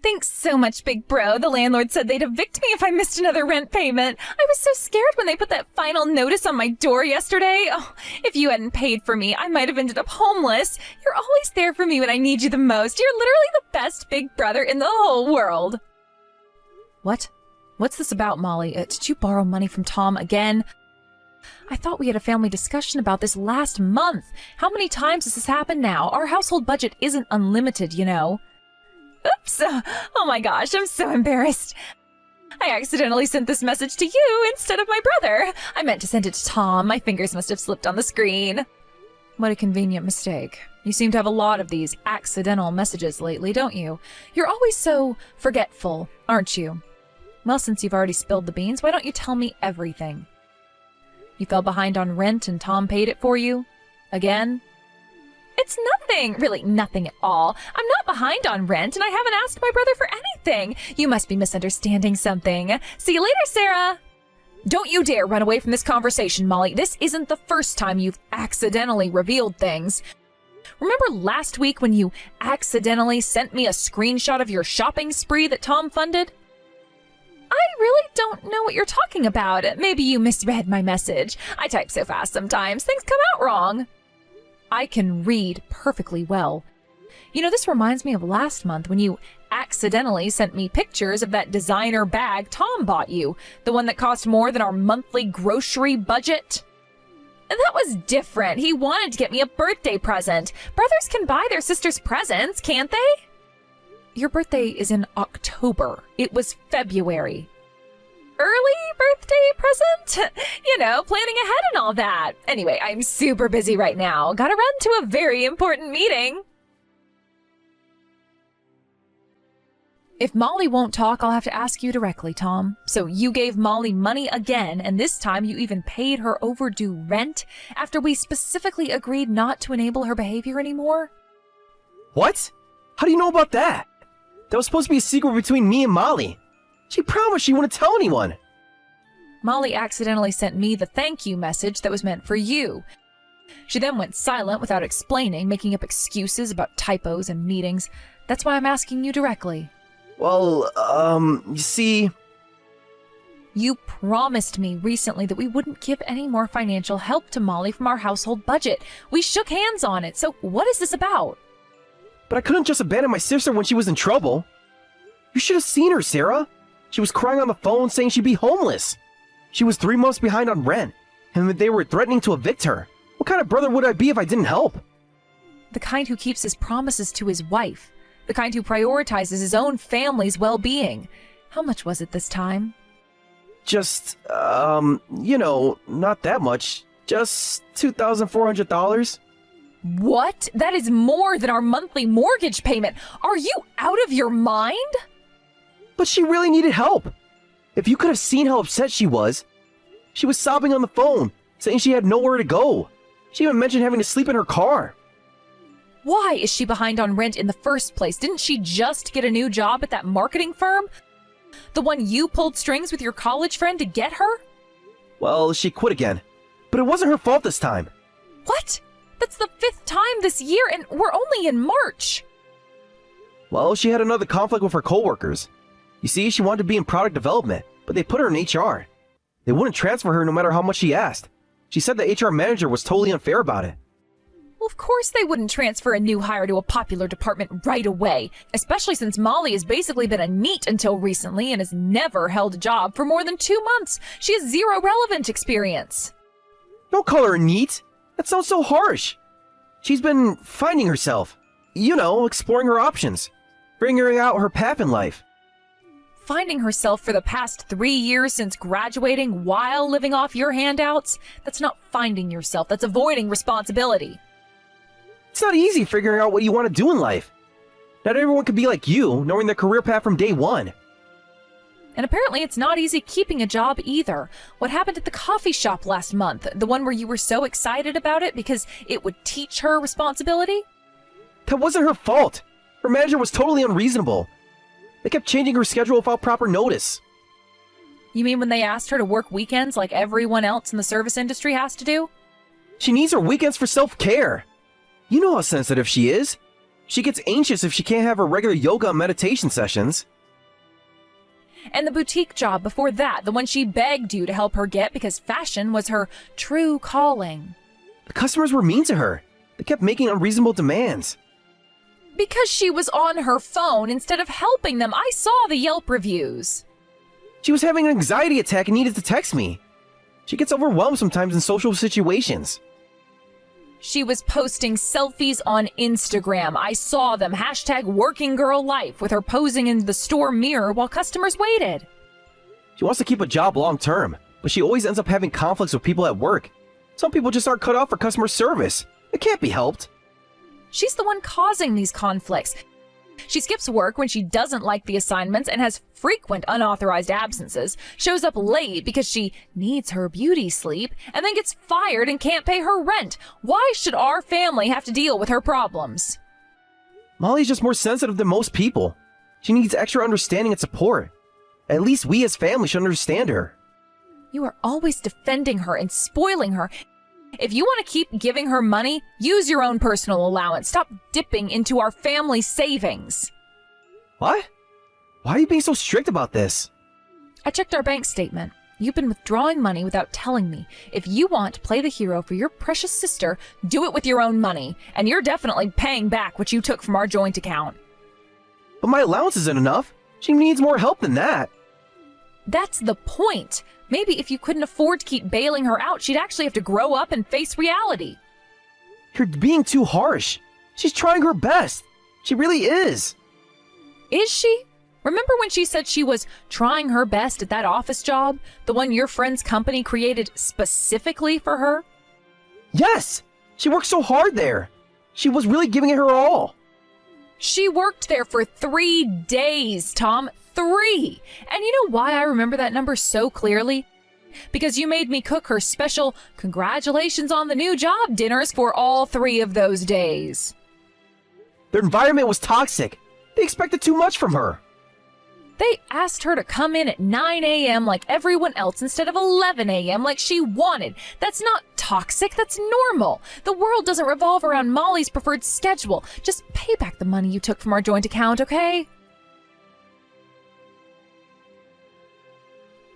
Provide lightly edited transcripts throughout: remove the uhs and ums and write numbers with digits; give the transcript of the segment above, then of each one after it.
Thanks so much, big bro. The landlord said they'd evict me if I missed another rent payment. I was so scared when they put that final notice on my door yesterday. Oh, if you hadn't paid for me, I might have ended up homeless. You're always there for me when I need you the most. You're literally the best big brother in the whole world. What? What's this about, Molly? Did you borrow money from Tom again? I thought we had a family discussion about this last month. How many times has this happened now? Our household budget isn't unlimited, you know. Oops! Oh my gosh, I'm so embarrassed. I accidentally sent this message to you instead of my brother. I meant to send it to Tom. My fingers must have slipped on the screen. What a convenient mistake. You seem to have a lot of these accidental messages lately, don't you? You're always so forgetful, aren't you? Well, since you've already spilled the beans, why don't you tell me everything? You fell behind on rent and Tom paid it for you? Again? It's nothing, really nothing at all. I'm not behind on rent and I haven't asked my brother for anything. You must be misunderstanding something. See you later, Sarah. Don't you dare run away from this conversation, Molly. This isn't the first time you've accidentally revealed things. Remember last week when you accidentally sent me a screenshot of your shopping spree that Tom funded? I really don't know what you're talking about. Maybe you misread my message. I type so fast sometimes. Things come out wrong. I can read perfectly well. You know, this reminds me of last month when you accidentally sent me pictures of that designer bag Tom bought you, the one that cost more than our monthly grocery budget. That was different. He wanted to get me a birthday present. Brothers can buy their sisters presents, can't they? Your birthday is in October. It was February. Early birthday present? You know, planning ahead and all that. Anyway, I'm super busy right now. Gotta run to a very important meeting. If Molly won't talk, I'll have to ask you directly, Tom. So you gave Molly money again, and this time you even paid her overdue rent after we specifically agreed not to enable her behavior anymore? What? How do you know about that? That was supposed to be a secret between me and Molly. She promised she wouldn't tell anyone. Molly accidentally sent me the thank you message that was meant for you. She then went silent without explaining, making up excuses about typos and meetings. That's why I'm asking you directly. Well, you see... You promised me recently that we wouldn't give any more financial help to Molly from our household budget. We shook hands on it, so what is this about? But I couldn't just abandon my sister when she was in trouble. You should have seen her, Sarah. She was crying on the phone saying she'd be homeless. She was 3 months behind on rent, and they were threatening to evict her. What kind of brother would I be if I didn't help? The kind who keeps his promises to his wife. The kind who prioritizes his own family's well-being. How much was it this time? Just, you know, not that much. Just $2,400. What? That is more than our monthly mortgage payment. Are you out of your mind? But she really needed help. If you could have seen how upset she was. She was sobbing on the phone, saying she had nowhere to go. She even mentioned having to sleep in her car. Why is she behind on rent in the first place? Didn't she just get a new job at that marketing firm? The one you pulled strings with your college friend to get her? Well, she quit again. But it wasn't her fault this time. What? That's the 5th time this year, and we're only in March. Well, she had another conflict with her coworkers. You see, she wanted to be in product development, but they put her in HR. They wouldn't transfer her no matter how much she asked. She said the HR manager was totally unfair about it. Well, of course they wouldn't transfer a new hire to a popular department right away, especially since Molly has basically been a NEET until recently and has never held a job for more than 2 months. She has zero relevant experience. Don't call her neat. That sounds so harsh. She's been finding herself. You know, exploring her options. Figuring out her path in life. Finding herself for the past 3 years since graduating while living off your handouts? That's not finding yourself. That's avoiding responsibility. It's not easy figuring out what you want to do in life. Not everyone can be like you, knowing their career path from day one. And apparently it's not easy keeping a job either. What happened at the coffee shop last month? The one where you were so excited about it because it would teach her responsibility? That wasn't her fault. Her manager was totally unreasonable. They kept changing her schedule without proper notice. You mean when they asked her to work weekends like everyone else in the service industry has to do? She needs her weekends for self-care. You know how sensitive she is. She gets anxious if she can't have her regular yoga and meditation sessions. And the boutique job before that, the one she begged you to help her get because fashion was her true calling. The customers were mean to her. They kept making unreasonable demands. Because she was on her phone instead of helping them. I saw the Yelp reviews. She was having an anxiety attack and needed to text me. She gets overwhelmed sometimes in social situations. She was posting selfies on Instagram. I saw them. #WorkingGirlLife with her posing in the store mirror while customers waited. She wants to keep a job long term, but she always ends up having conflicts with people at work. Some people just aren't cut out for customer service. It can't be helped. She's the one causing these conflicts. She skips work when she doesn't like the assignments and has frequent unauthorized absences, shows up late because she needs her beauty sleep, and then gets fired and can't pay her rent. Why should our family have to deal with her problems? Molly's just more sensitive than most people. She needs extra understanding and support. At least we as family should understand her. You are always defending her and spoiling her. If you want to keep giving her money, use your own personal allowance. Stop dipping into our family savings. What? Why are you being so strict about this? I checked our bank statement. You've been withdrawing money without telling me. If you want to play the hero for your precious sister, do it with your own money. And you're definitely paying back what you took from our joint account. But my allowance isn't enough. She needs more help than that. That's the point. Maybe if you couldn't afford to keep bailing her out, she'd actually have to grow up and face reality. You're being too harsh. She's trying her best. She really is. Is she? Remember when she said she was trying her best at that office job? The one your friend's company created specifically for her? Yes! She worked so hard there. She was really giving it her all. She worked there for 3 days, Tom. 3! And you know why I remember that number so clearly? Because you made me cook her special congratulations on the new job dinners for all 3 of those days. Their environment was toxic. They expected too much from her. They asked her to come in at 9 a.m. like everyone else instead of 11 a.m. like she wanted. That's not toxic, that's normal. The world doesn't revolve around Molly's preferred schedule. Just pay back the money you took from our joint account, okay?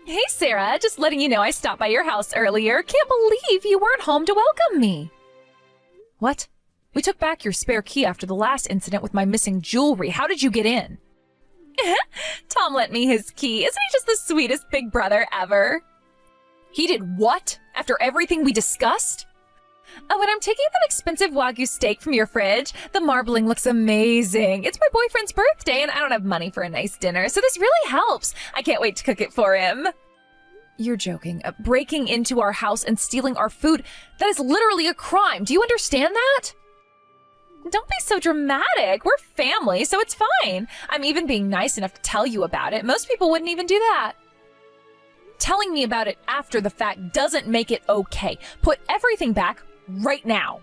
Hey, Sarah, just letting you know I stopped by your house earlier. Can't believe you weren't home to welcome me. What? We took back your spare key after the last incident with my missing jewelry. How did you get in? Tom lent me his key. Isn't he just the sweetest big brother ever? He did what? After everything we discussed? Oh, and I'm taking that expensive Wagyu steak from your fridge. The marbling looks amazing. It's my boyfriend's birthday and I don't have money for a nice dinner, so this really helps. I can't wait to cook it for him. You're joking. Breaking into our house and stealing our food, that is literally a crime. Do you understand that? Don't be so dramatic. We're family, so it's fine. I'm even being nice enough to tell you about it. Most people wouldn't even do that. Telling me about it after the fact doesn't make it okay. Put everything back right now.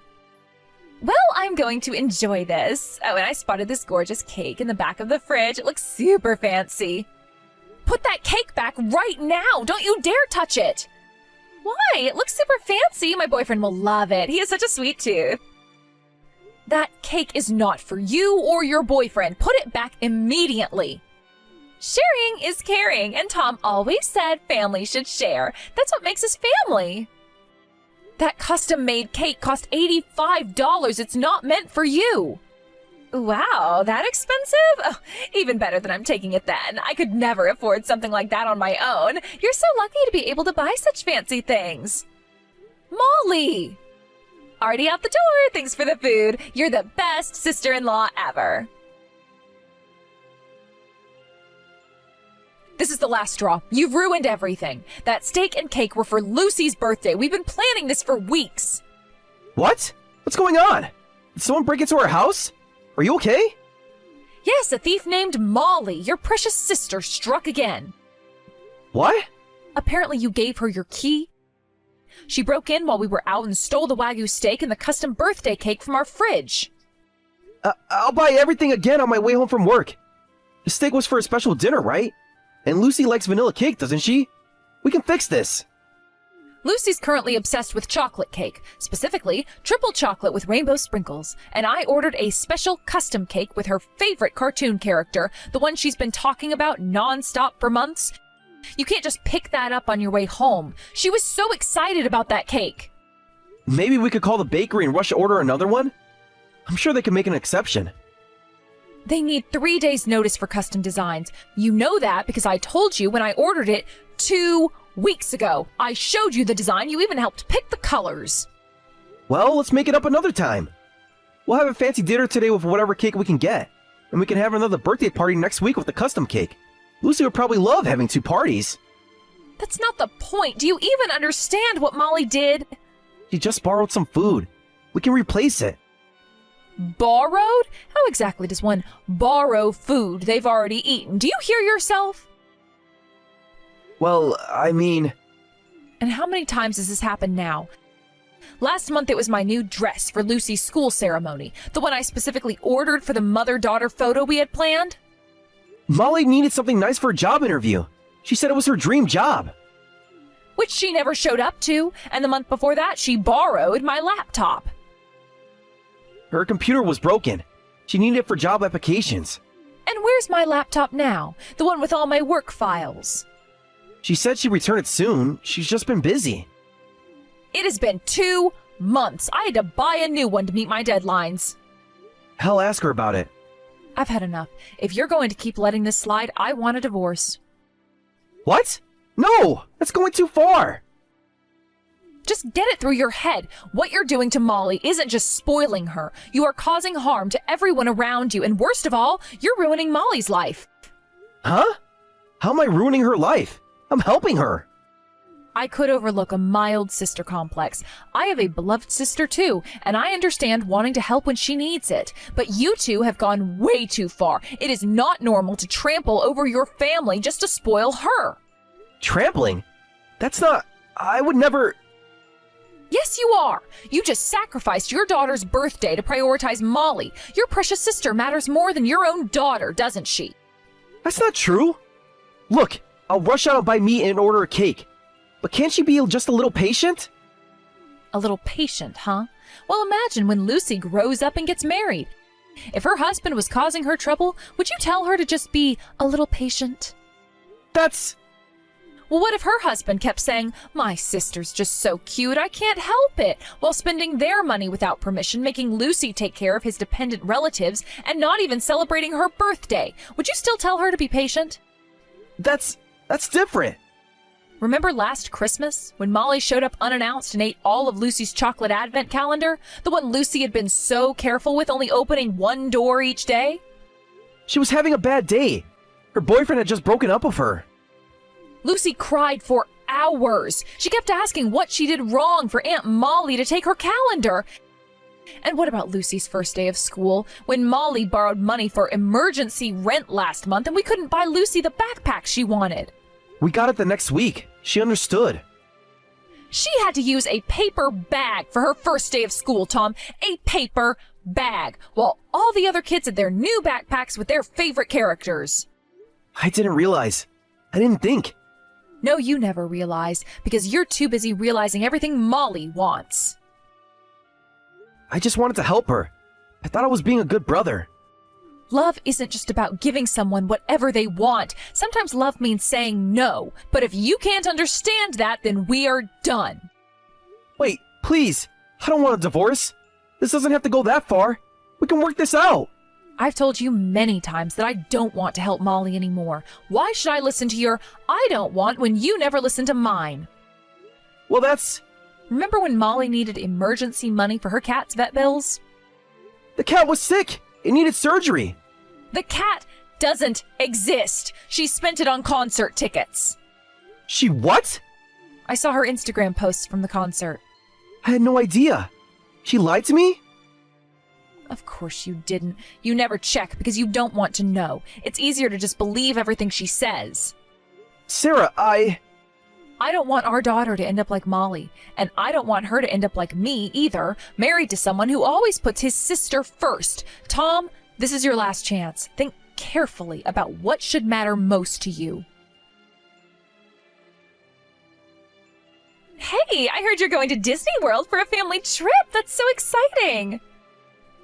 Well, I'm going to enjoy this. Oh, and I spotted this gorgeous cake in the back of the fridge. It looks super fancy. Put that cake back right now. Don't you dare touch it. Why? It looks super fancy. My boyfriend will love it. He has such a sweet tooth. That cake is not for you or your boyfriend. Put it back immediately. Sharing is caring, and Tom always said family should share. That's what makes us family. That custom-made cake cost $85. It's not meant for you. Wow, that expensive? Oh, even better than I'm taking it then. I could never afford something like that on my own. You're so lucky to be able to buy such fancy things. Molly! Already out the door. Thanks for the food. You're the best sister-in-law ever. This is the last straw. You've ruined everything. That steak and cake were for Lucy's birthday. We've been planning this for weeks. What? What's going on? Did someone break into our house? Are you okay? Yes, a thief named Molly, your precious sister, struck again. What? Apparently you gave her your key. She broke in while we were out and stole the Wagyu steak and the custom birthday cake from our fridge. I'll buy everything again on my way home from work. The steak was for a special dinner, right? And Lucy likes vanilla cake, doesn't she? We can fix this. Lucy's currently obsessed with chocolate cake, specifically triple chocolate with rainbow sprinkles, and I ordered a special custom cake with her favorite cartoon character, the one she's been talking about non-stop for months. You can't just pick that up on your way home. She was so excited about that cake. Maybe we could call the bakery and rush to order another one? I'm sure they can make an exception. They need 3 days notice for custom designs. You know that because I told you when I ordered it 2 weeks ago. I showed you the design. You even helped pick the colors. Well, let's make it up another time. We'll have a fancy dinner today with whatever cake we can get. And we can have another birthday party next week with the custom cake. Lucy would probably love having 2 parties. That's not the point. Do you even understand what Molly did? She just borrowed some food. We can replace it. Borrowed? How exactly does one borrow food they've already eaten? Do you hear yourself? Well, I mean... And how many times has this happened now? Last month it was my new dress for Lucy's school ceremony, the one I specifically ordered for the mother-daughter photo we had planned. Molly needed something nice for a job interview. She said it was her dream job. Which she never showed up to, and the month before that she borrowed my laptop. Her computer was broken. She needed it for job applications. And where's my laptop now? The one with all my work files. She said she'd return it soon. She's just been busy. It has been 2 months. I had to buy a new one to meet my deadlines. Hell, ask her about it. I've had enough. If you're going to keep letting this slide, I want a divorce. What? No! That's going too far! Just get it through your head. What you're doing to Molly isn't just spoiling her. You are causing harm to everyone around you, and worst of all, you're ruining Molly's life. Huh? How am I ruining her life? I'm helping her. I could overlook a mild sister complex. I have a beloved sister too, and I understand wanting to help when she needs it. But you two have gone way too far. It is not normal to trample over your family just to spoil her. Trampling? That's not... I would never... Yes, you are. You just sacrificed your daughter's birthday to prioritize Molly. Your precious sister matters more than your own daughter, doesn't she? That's not true. Look, I'll rush out and buy meat and order a cake. But can't she be just a little patient? A little patient, huh? Well, imagine when Lucy grows up and gets married. If her husband was causing her trouble, would you tell her to just be a little patient? That's... Well, what if her husband kept saying, "My sister's just so cute, I can't help it," while spending their money without permission, making Lucy take care of his dependent relatives, and not even celebrating her birthday? Would you still tell her to be patient? That's different. Remember last Christmas, when Molly showed up unannounced and ate all of Lucy's chocolate advent calendar? The one Lucy had been so careful with, only opening one door each day? She was having a bad day. Her boyfriend had just broken up with her. Lucy cried for hours. She kept asking what she did wrong for Aunt Molly to take her calendar. And what about Lucy's first day of school, when Molly borrowed money for emergency rent last month and we couldn't buy Lucy the backpack she wanted? We got it the next week. She understood. She had to use a paper bag for her first day of school, Tom. A paper bag, while all the other kids had their new backpacks with their favorite characters. I didn't realize. I didn't think. No, you never realize, because you're too busy realizing everything Molly wants. I just wanted to help her. I thought I was being a good brother. Love isn't just about giving someone whatever they want. Sometimes love means saying no. But if you can't understand that, then we are done. Wait, please. I don't want a divorce. This doesn't have to go that far. We can work this out. I've told you many times that I don't want to help Molly anymore. Why should I listen to your "I don't want" when you never listen to mine? Well, that's... Remember when Molly needed emergency money for her cat's vet bills? The cat was sick. It needed surgery. The cat doesn't exist. She spent it on concert tickets. She what? I saw her Instagram posts from the concert. I had no idea. She lied to me? Of course you didn't. You never check because you don't want to know. It's easier to just believe everything she says. Sarah, I don't want our daughter to end up like Molly, and I don't want her to end up like me either, married to someone who always puts his sister first. Tom, this is your last chance. Think carefully about what should matter most to you. Hey, Hey, I heard you're going to Disney World for a family trip. That's so exciting.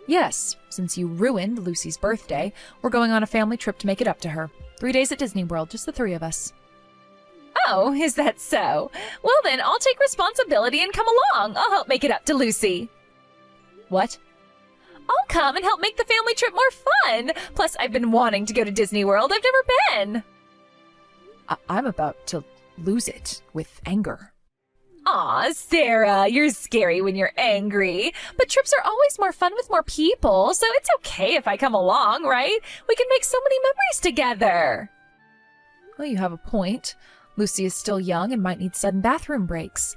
Yes, since you ruined Lucy's birthday, we're going on a family trip to make it up to her. 3 days at Disney World, just the 3 of us. Oh, is that so? Well then, I'll take responsibility and come along. I'll help make it up to Lucy. What? I'll come and help make the family trip more fun. Plus, I've been wanting to go to Disney World. I've never been. I'm about to lose it with anger. Aw, Sarah, you're scary when you're angry. But trips are always more fun with more people, so it's okay if I come along, right? We can make so many memories together. Well, you have a point. Lucy is still young and might need sudden bathroom breaks.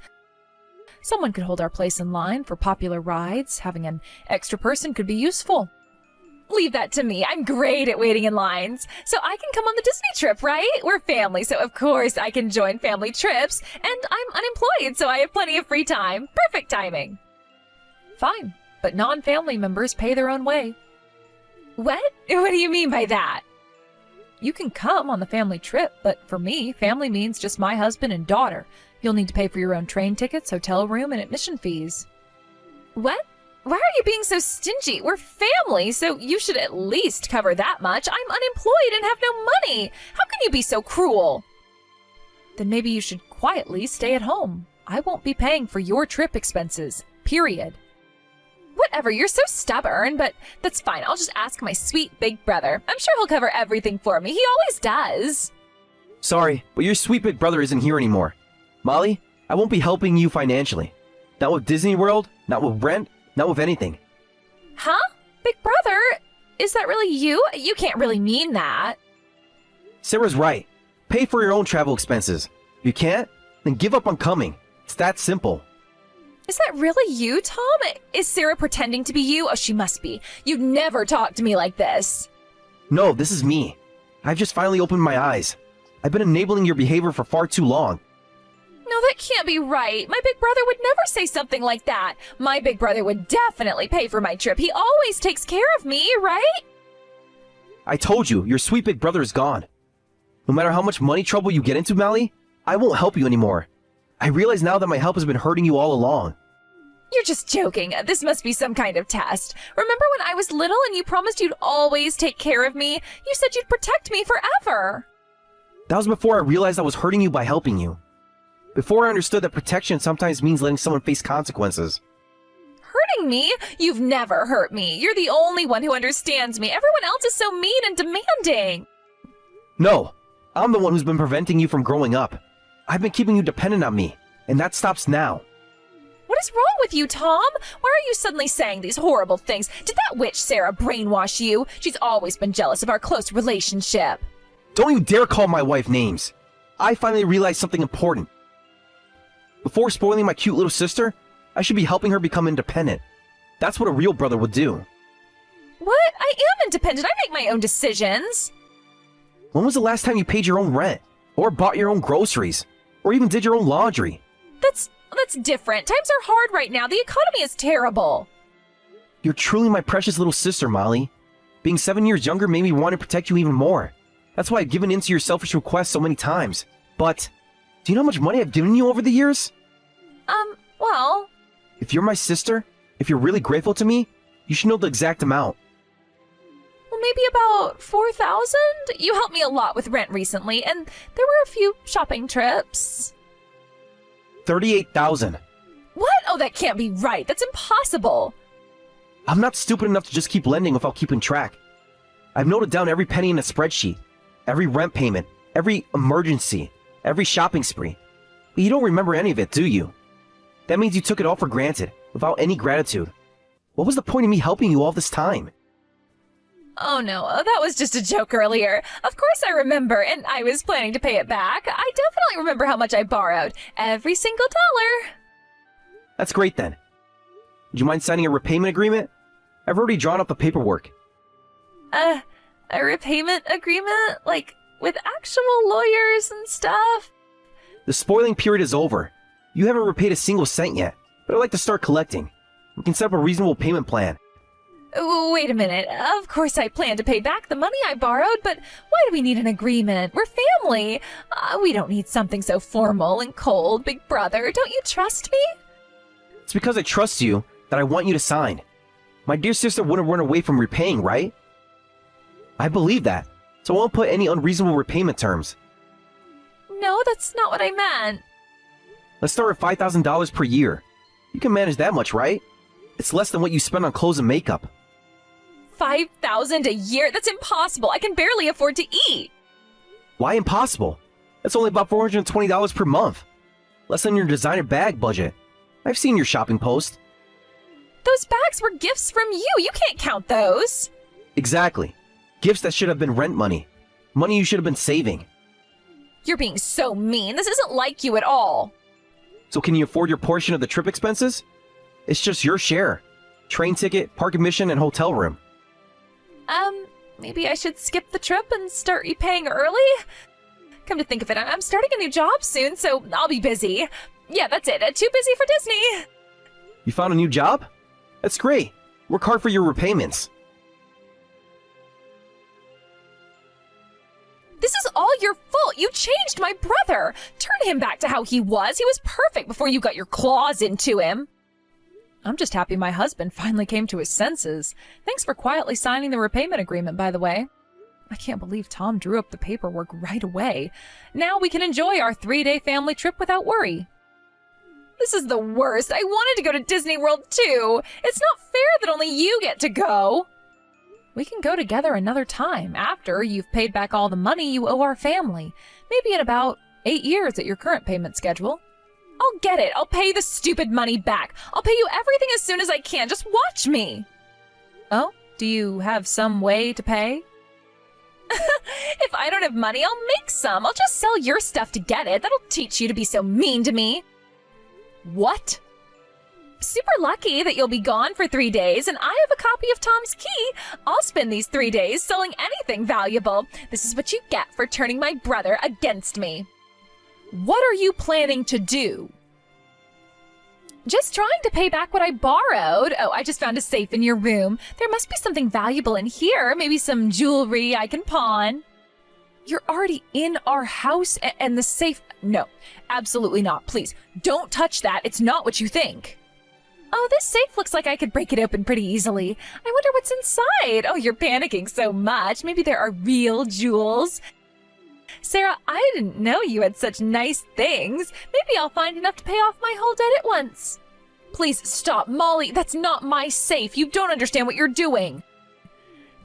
Someone could hold our place in line for popular rides. Having an extra person could be useful. Leave that to me. I'm great at waiting in lines. So I can come on the Disney trip, right? We're family, so of course I can join family trips. And I'm unemployed, so I have plenty of free time. Perfect timing. Fine, but non-family members pay their own way. What? What do you mean by that? You can come on the family trip, but for me, family means just my husband and daughter. You'll need to pay for your own train tickets, hotel room, and admission fees. What? Why are you being so stingy? We're family, so you should at least cover that much. I'm unemployed and have no money. How can you be so cruel? Then maybe you should quietly stay at home. I won't be paying for your trip expenses, period. Whatever, you're so stubborn, but that's fine. I'll just ask my sweet big brother. I'm sure he'll cover everything for me. He always does. Sorry, but your sweet big brother isn't here anymore. Molly, I won't be helping you financially. Not with Disney World, not with rent, not with anything. Huh? Big brother? Is that really you? You can't really mean that. Sarah's right. Pay for your own travel expenses. If you can't, then give up on coming. It's that simple. Is that really you, Tom? Is Sarah pretending to be you? Oh, she must be. You'd never talk to me like this. No, this is me. I've just finally opened my eyes. I've been enabling your behavior for far too long. No, that can't be right. My big brother would never say something like that. My big brother would definitely pay for my trip. He always takes care of me, right? I told you, your sweet big brother is gone. No matter how much money trouble you get into, Molly, I won't help you anymore. I realize now that my help has been hurting you all along. You're just joking. This must be some kind of test. Remember when I was little and you promised you'd always take care of me? You said you'd protect me forever. That was before I realized I was hurting you by helping you. Before I understood that protection sometimes means letting someone face consequences. Hurting me? You've never hurt me. You're the only one who understands me. Everyone else is so mean and demanding. No, I'm the one who's been preventing you from growing up. I've been keeping you dependent on me, and that stops now. What is wrong with you, Tom? Why are you suddenly saying these horrible things? Did that witch Sarah brainwash you? She's always been jealous of our close relationship. Don't you dare call my wife names. I finally realized something important. Before spoiling my cute little sister, I should be helping her become independent. That's what a real brother would do. What? I am independent. I make my own decisions. When was the last time you paid your own rent? Or bought your own groceries? Or even did your own laundry? That's different. Times are hard right now. The economy is terrible. You're truly my precious little sister, Molly. Being 7 years younger made me want to protect you even more. That's why I've given in to your selfish requests so many times. But, do you know how much money I've given you over the years? Well... If you're my sister, if you're really grateful to me, you should know the exact amount. Well, maybe about 4,000? You helped me a lot with rent recently, and there were a few shopping trips. 38,000. What? Oh, that can't be right. That's impossible. I'm not stupid enough to just keep lending without keeping track. I've noted down every penny in a spreadsheet, every rent payment, every emergency, every shopping spree. But you don't remember any of it, do you? That means you took it all for granted, without any gratitude. What was the point of me helping you all this time? Oh no, that was just a joke earlier. Of course I remember, and I was planning to pay it back. I definitely remember how much I borrowed. Every single dollar. That's great then. Would you mind signing a repayment agreement? I've already drawn up the paperwork. A repayment agreement? Like, with actual lawyers and stuff? The spoiling period is over. You haven't repaid a single cent yet, but I'd like to start collecting. We can set up a reasonable payment plan. Wait a minute. Of course I plan to pay back the money I borrowed, but why do we need an agreement? We're family. We don't need something so formal and cold, big brother. Don't you trust me? It's because I trust you that I want you to sign. My dear sister wouldn't run away from repaying, right? I believe that, so I won't put any unreasonable repayment terms. No, that's not what I meant. Let's start with $5,000 per year. You can manage that much, right? It's less than what you spend on clothes and makeup. $5,000 a year? That's impossible. I can barely afford to eat. Why impossible? That's only about $420 per month. Less than your designer bag budget. I've seen your shopping post. Those bags were gifts from you. You can't count those. Exactly. Gifts that should have been rent money. Money you should have been saving. You're being so mean. This isn't like you at all. So can you afford your portion of the trip expenses? It's just your share. Train ticket, park admission, and hotel room. Maybe I should skip the trip and start repaying early? Come to think of it, I'm starting a new job soon, so I'll be busy. Yeah, that's it. Too busy for Disney. You found a new job? That's great. Work hard for your repayments. This is all your fault. You changed my brother. Turn him back to how he was. He was perfect before you got your claws into him. I'm just happy my husband finally came to his senses. Thanks for quietly signing the repayment agreement, by the way. I can't believe Tom drew up the paperwork right away. Now we can enjoy our 3-day family trip without worry. This is the worst. I wanted to go to Disney World too. It's not fair that only you get to go. We can go together another time after you've paid back all the money you owe our family. Maybe in about 8 years at your current payment schedule. I'll get it. I'll pay the stupid money back. I'll pay you everything as soon as I can. Just watch me. Oh, do you have some way to pay? If I don't have money, I'll make some. I'll just sell your stuff to get it. That'll teach you to be so mean to me. What? Super lucky that you'll be gone for 3 days, and I have a copy of Tom's key. I'll spend these 3 days selling anything valuable. This is what you get for turning my brother against me. What are you planning to do? Just trying to pay back what I borrowed. Oh, I just found a safe in your room. There must be something valuable in here. Maybe some jewelry I can pawn. You're already in our house and the safe... No, absolutely not. Please, don't touch that. It's not what you think. Oh, this safe looks like I could break it open pretty easily. I wonder what's inside. Oh, you're panicking so much. Maybe there are real jewels. Sarah, I didn't know you had such nice things. Maybe I'll find enough to pay off my whole debt at once. Please stop, Molly. That's not my safe. You don't understand what you're doing.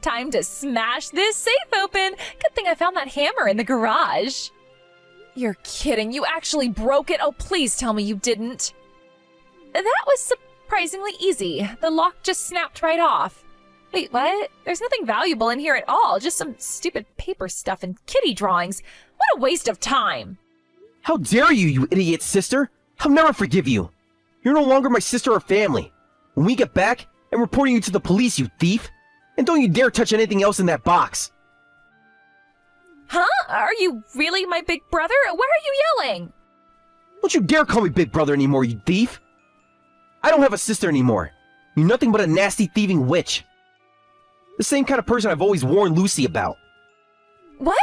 Time to smash this safe open. Good thing I found that hammer in the garage. You're kidding. You actually broke it? Oh, please tell me you didn't. That was surprisingly easy. The lock just snapped right off. Wait, what? There's nothing valuable in here at all. Just some stupid paper stuff and kitty drawings. What a waste of time. How dare you, you idiot sister! I'll never forgive you! You're no longer my sister or family. When we get back, I'm reporting you to the police, you thief! And don't you dare touch anything else in that box! Huh? Are you really my big brother? Why are you yelling? Don't you dare call me big brother anymore, you thief! I don't have a sister anymore. You're nothing but a nasty thieving witch. The same kind of person I've always warned Lucy about. What?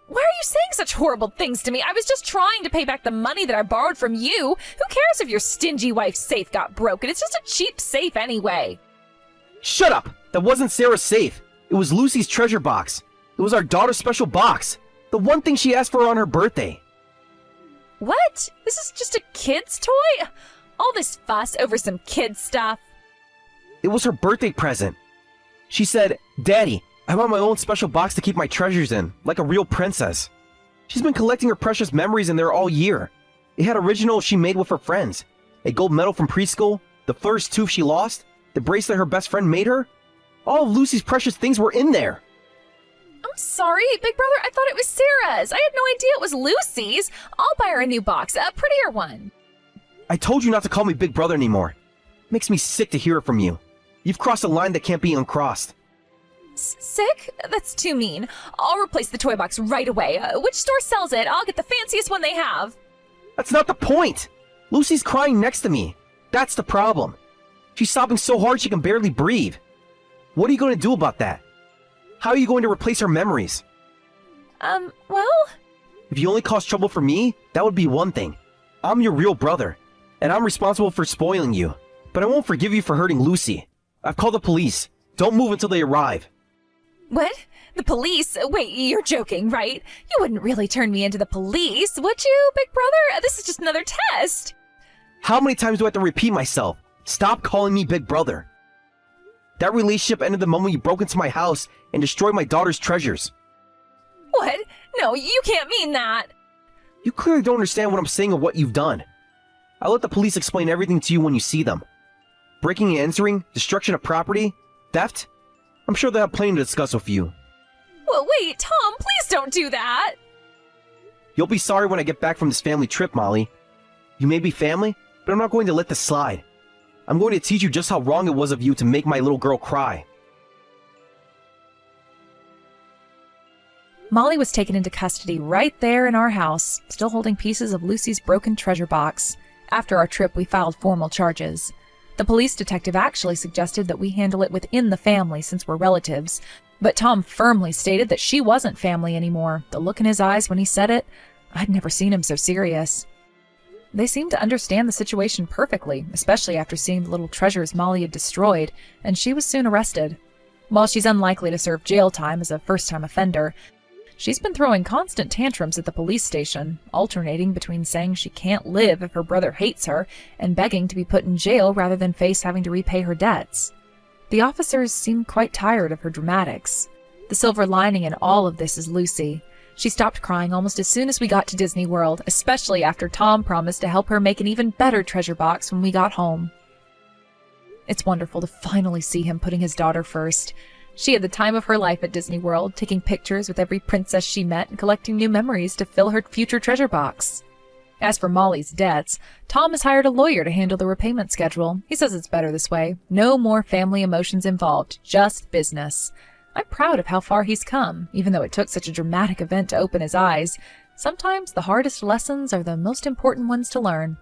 Why are you saying such horrible things to me? I was just trying to pay back the money that I borrowed from you. Who cares if your stingy wife's safe got broken? It's just a cheap safe anyway. Shut up! That wasn't Sarah's safe. It was Lucy's treasure box. It was our daughter's special box. The one thing she asked for on her birthday. What? This is just a kid's toy? All this fuss over some kid stuff? It was her birthday present. She said, "Daddy, I want my own special box to keep my treasures in, like a real princess." She's been collecting her precious memories in there all year. It had originals she made with her friends. A gold medal from preschool, the first tooth she lost, the bracelet her best friend made her. All of Lucy's precious things were in there. I'm sorry, Big Brother. I thought it was Sarah's. I had no idea it was Lucy's. I'll buy her a new box, a prettier one. I told you not to call me Big Brother anymore. It makes me sick to hear it from you. You've crossed a line that can't be uncrossed. Sick? That's too mean. I'll replace the toy box right away. Which store sells it? I'll get the fanciest one they have. That's not the point! Lucy's crying next to me. That's the problem. She's sobbing so hard she can barely breathe. What are you going to do about that? How are you going to replace her memories? Well, If you only cause trouble for me, that would be one thing. I'm your real brother, and I'm responsible for spoiling you. But I won't forgive you for hurting Lucy. I've called the police. Don't move until they arrive. what? The police? Wait, you're joking, right? You wouldn't really turn me into the police, would you, big brother? This is just another test. How many times do I have to repeat myself? Stop calling me big brother. That relationship ended the moment you broke into my house and destroyed my daughter's treasures. What? No, you can't mean that. You clearly don't understand what I'm saying or what you've done. I'll let the police explain everything to you when you see them. Breaking and entering, destruction of property, theft? I'm sure they'll have plenty to discuss with you. Well, wait, Tom, please don't do that. You'll be sorry when I get back from this family trip, Molly. You may be family, but I'm not going to let this slide. I'm going to teach you just how wrong it was of you to make my little girl cry. Molly was taken into custody right there in our house, still holding pieces of Lucy's broken treasure box. After our trip, we filed formal charges. The police detective actually suggested that we handle it within the family since we're relatives, but Tom firmly stated that she wasn't family anymore. The look in his eyes when he said it, I'd never seen him so serious. They seemed to understand the situation perfectly, especially after seeing the little treasures Molly had destroyed, and she was soon arrested. While she's unlikely to serve jail time as a first-time offender, she's been throwing constant tantrums at the police station, alternating between saying she can't live if her brother hates her and begging to be put in jail rather than face having to repay her debts. The officers seem quite tired of her dramatics. The silver lining in all of this is Lucy. She stopped crying almost as soon as we got to Disney World, especially after Tom promised to help her make an even better treasure box when we got home. It's wonderful to finally see him putting his daughter first. She had the time of her life at Disney World, taking pictures with every princess she met and collecting new memories to fill her future treasure box. As for Molly's debts, Tom has hired a lawyer to handle the repayment schedule. He says it's better this way. No more family emotions involved, just business. I'm proud of how far he's come, even though it took such a dramatic event to open his eyes. Sometimes the hardest lessons are the most important ones to learn.